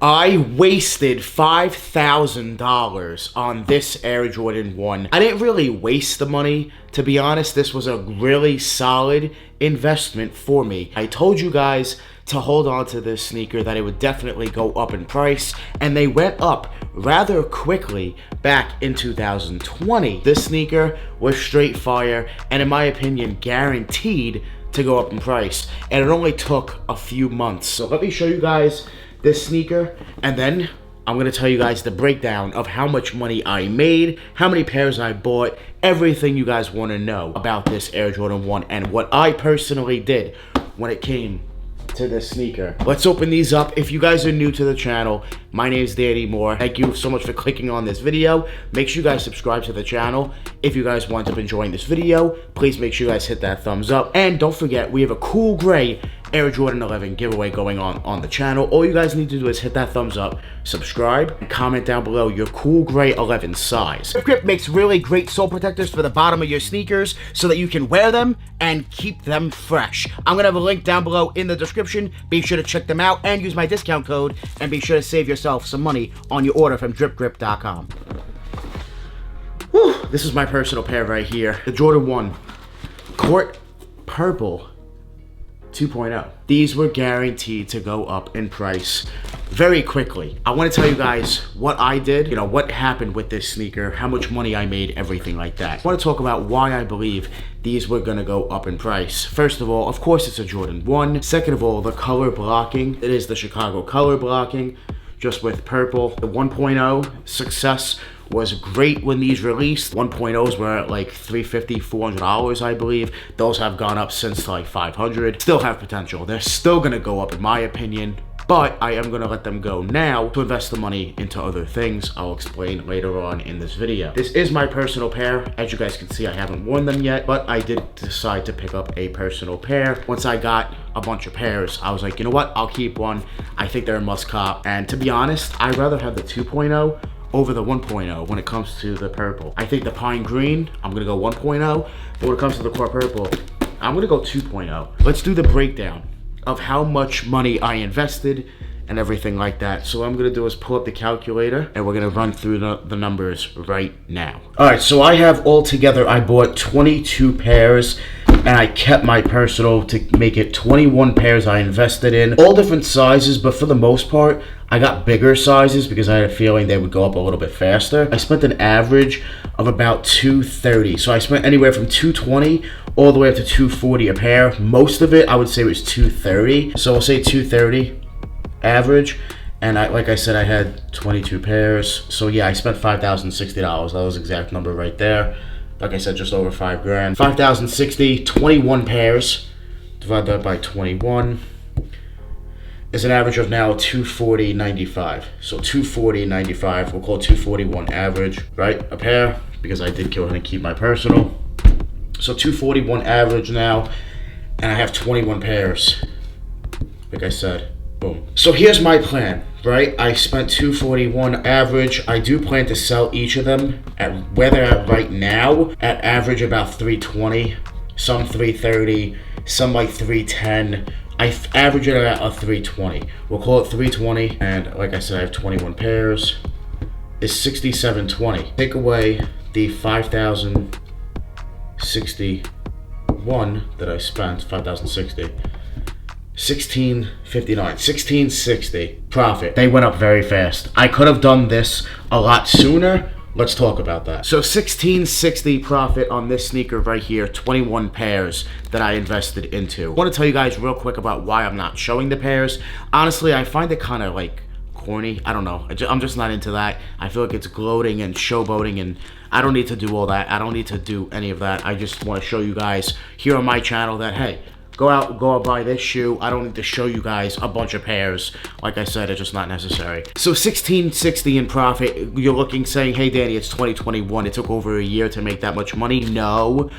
I wasted $5,000 on this Air Jordan 1. I didn't really waste the money. To be honest, this was a really solid investment for me. I told you guys to hold on to this sneaker, that it would definitely go up in price, and they went up rather quickly back in 2020. This sneaker was straight fire, and in my opinion, guaranteed to go up in price, and it only took a few months. So let me show you guys this sneaker, and then I'm gonna tell you guys the breakdown of how much money I made, how many pairs I bought, everything you guys want to know about this Air Jordan 1 and what I personally did when it came to this sneaker. Let's open these up. If you guys are new to the channel, my name is Danny Moore. Thank you so much for clicking on this video. Make sure you guys subscribe to the channel. If you guys wind up enjoying this video, please make sure you guys hit that thumbs up. And don't forget, we have a cool gray Air Jordan 11 giveaway going on the channel. All you guys need to do is hit that thumbs up, subscribe, and comment down below your cool gray 11 size. Grip makes really great sole protectors for the bottom of your sneakers so that you can wear them and keep them fresh. I'm gonna have a link down below in the description. Be sure to check them out and use my discount code, and be sure to save yourself some money on your order from dripgrip.com. Whew, this is my personal pair right here. The Jordan 1 Court Purple 2.0. These were guaranteed to go up in price very quickly. I want to tell you guys what I did, what happened with this sneaker, how much money I made, everything like that. I want to talk about why I believe these were going to go up in price. First of all, of course, it's a Jordan 1. Second of all, the color blocking. It is the Chicago color blocking, just with purple. The 1.0 success was great when these released. 1.0s were at like $350, $400, I believe. Those have gone up since to like $500. Still have potential. They're still gonna go up in my opinion, but I am gonna let them go now to invest the money into other things. I'll explain later on in this video. This is my personal pair. As you guys can see, I haven't worn them yet, but I did decide to pick up a personal pair. Once I got a bunch of pairs, I was like, you know what? I'll keep one. I think they're a must cop. And to be honest, I'd rather have the 2.0 over the 1.0 when it comes to the purple. I think the pine green, I'm gonna go 1.0, but when it comes to the Court Purple, I'm gonna go 2.0. Let's do the breakdown of how much money I invested and everything like that. So what I'm gonna do is pull up the calculator and we're gonna run through the numbers right now. All right, so I have altogether, I bought 22 pairs and I kept my personal to make it 21 pairs I invested in. All different sizes, but for the most part, I got bigger sizes because I had a feeling they would go up a little bit faster. I spent an average of about $230. So I spent anywhere from $220 all the way up to $240 a pair. Most of it, I would say, was $230. So we'll say $230 average. And like I said, I had 22 pairs. So yeah, I spent $5,060. That was the exact number right there. Like I said, just over $5,000. $5,060, 21 pairs. Divide that by 21. Is an average of now $240.95. So $240.95, we'll call it $241 average, right? A pair, because I did go ahead and keep my personal. So $241 average now, and I have 21 pairs. Like I said, boom. So here's my plan, right? I spent $241 average. I do plan to sell each of them at where they're at right now, at average about $320, some $330, some like $310. I average it at a $320. We'll call it $320, and like I said, I have 21 pairs. It's $67.20. Take away the $5,061 that I spent, $5,060. $1,659, $1,660 profit. They went up very fast. I could have done this a lot sooner. Let's talk about that. So $1,660 profit on this sneaker right here, 21 pairs that I invested into. I want to tell you guys real quick about why I'm not showing the pairs. Honestly, I find it kind of like corny. I don't know. I'm just not into that. I feel like it's gloating and showboating, and I don't need to do all that. I don't need to do any of that. I just want to show you guys here on my channel that, hey, go out buy this shoe. I don't need to show you guys a bunch of pairs. Like I said, it's just not necessary. So $1,660 in profit. You're looking, saying, hey Danny, it's 2021. It took over a year to make that much money. No.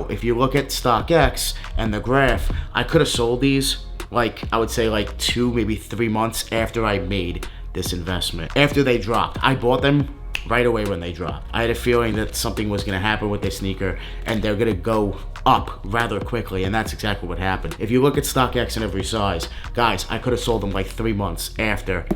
If you look at StockX and the graph, I could have sold these like, I would say like 2, maybe 3 months after I made this investment. After they dropped, I bought them right away when they drop. I had a feeling that something was gonna happen with this sneaker and they're gonna go up rather quickly, and that's exactly what happened. If you look at StockX in every size, guys, I could have sold them like 3 months after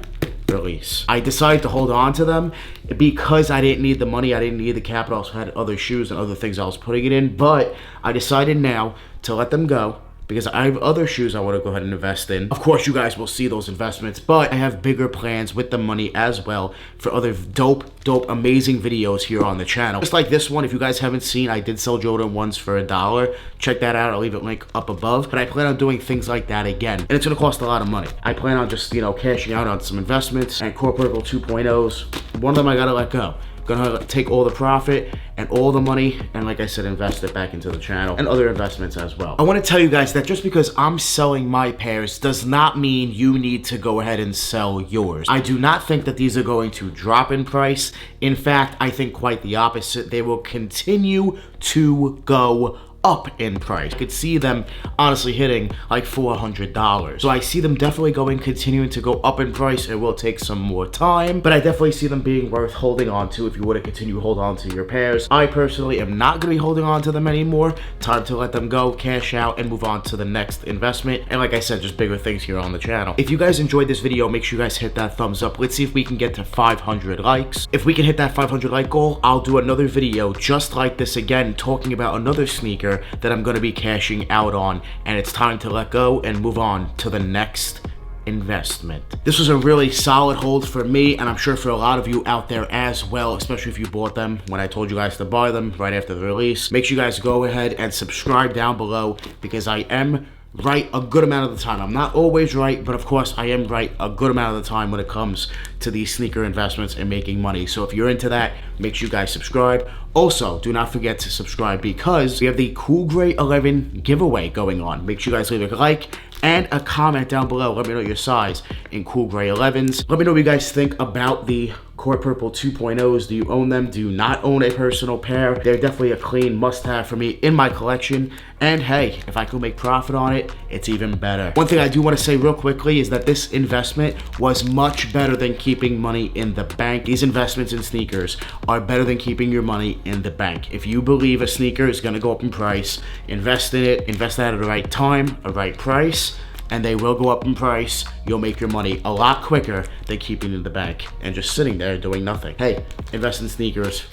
release. I decided to hold on to them because I didn't need the money, I didn't need the capital. I also had other shoes and other things I was putting it in, but I decided now to let them go because I have other shoes I want to go ahead and invest in. Of course, you guys will see those investments, but I have bigger plans with the money as well for other dope, amazing videos here on the channel. Just like this one, if you guys haven't seen, I did sell Jordan 1s for $1. Check that out, I'll leave a link up above. But I plan on doing things like that again, and it's gonna cost a lot of money. I plan on just, cashing out on some investments and Core Purple 2.0s. One of them I gotta let go. Gonna take all the profit and all the money and, like I said, invest it back into the channel and other investments as well. I want to tell you guys that just because I'm selling my pairs does not mean you need to go ahead and sell yours. I do not think that these are going to drop in price. In fact, I think quite the opposite. They will continue to go up in price. I could see them honestly hitting like $400. So I see them definitely continuing to go up in price. It will take some more time, but I definitely see them being worth holding on to if you want to continue to hold on to your pairs. I personally am not going to be holding on to them anymore. Time to let them go, cash out, and move on to the next investment. And like I said, just bigger things here on the channel. If you guys enjoyed this video, make sure you guys hit that thumbs up. Let's see if we can get to 500 likes. If we can hit that 500 like goal, I'll do another video just like this again, talking about another sneaker that I'm going to be cashing out on, and it's time to let go and move on to the next investment. This was a really solid hold for me, and I'm sure for a lot of you out there as well, especially if you bought them when I told you guys to buy them right after the release. Make sure you guys go ahead and subscribe down below, because I am right a good amount of the time. I'm not always right, but of course I am right a good amount of the time when it comes to these sneaker investments and making money. So if you're into that, make sure you guys subscribe. Also, do not forget to subscribe because we have the Cool Gray 11 giveaway going on. Make sure you guys leave a like and a comment down below. Let me know your size in Cool Gray 11s. Let me know what you guys think about the Core Purple 2.0s. Do you own them? Do you not own a personal pair? They're definitely a clean must-have for me in my collection. And hey, if I could make profit on it, it's even better. One thing I do want to say real quickly is that this investment was much better than keeping money in the bank. These investments in sneakers are better than keeping your money in the bank. If you believe a sneaker is going to go up in price, invest in it, invest that at the right time, a right price, and they will go up in price. You'll make your money a lot quicker than keeping it in the bank and just sitting there doing nothing. Hey, invest in sneakers,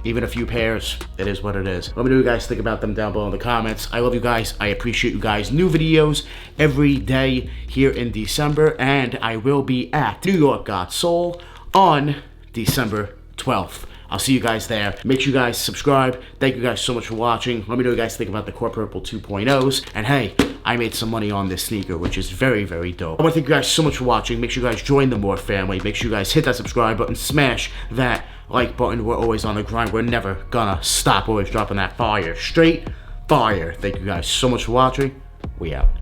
even a few pairs. It is what it is. Let me know what you guys think about them down below in the comments. I love you guys. I appreciate you guys. New videos every day here in December, and I will be at New York Got Soul on December 12th. I'll see you guys there. Make sure you guys subscribe. Thank you guys so much for watching. Let me know what you guys think about the Core Purple 2.0s. And hey, I made some money on this sneaker, which is very, very dope. I want to thank you guys so much for watching. Make sure you guys join the More family. Make sure you guys hit that subscribe button, smash that like button. We're always on the grind. We're never gonna stop. Always dropping that fire. Straight fire. Thank you guys so much for watching. We out.